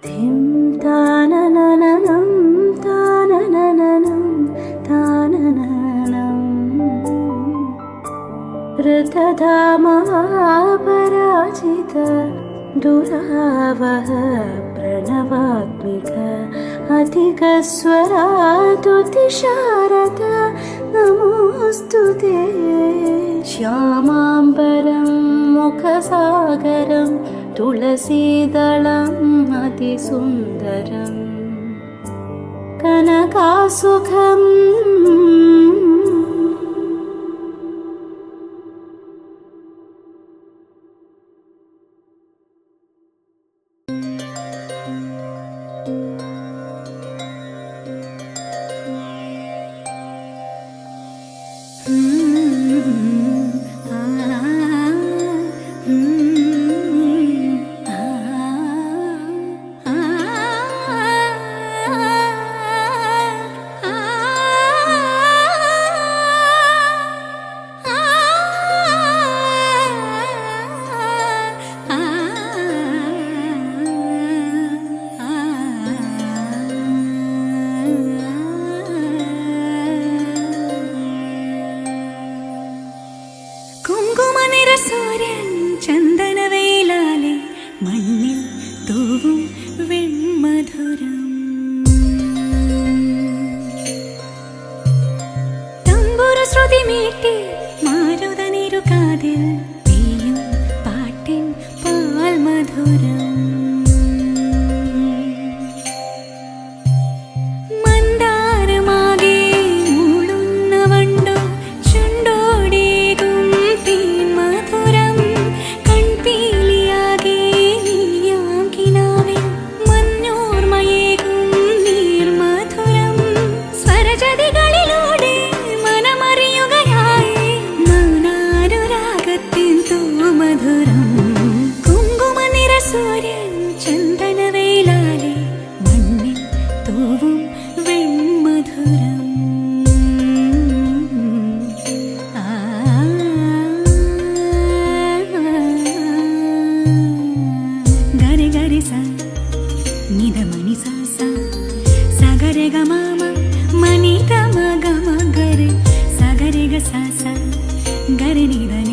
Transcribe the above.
ധിം താനനനനം താനനനനം താനനനം ഋതധാമപരാജിത ദുരാവഹ പ്രണവാത്മിക അധികസ്വരാതുതിശാരദ നമോസ്തുതേ ശ്യാമാംബരം മുഖസാഗരം തുളസീദളം അതിസുന്ദരം കനകാസുഖം സൂര്യൻ ചന്ദനവേലാലെ മണ്ണിൽ തൂവും വെൺമധുരം തമ്പുരു ശ്രുതി മീട്ടി മാരുതനിരുകാതിൽ പെയ്യും പാട്ടിൻ പാൽ മധുരം സൂര്യൻ ചന്ദനവേലാലെ മണ്ണിൽ തൂവും വെൺമധുരം ഗരി ഗരി സ നിധ മണി സ സഗരെ ഗ മ മനി ഗ മ ഗ മ ഗരെ സഗരെ ഗ സ ഗരി നിധ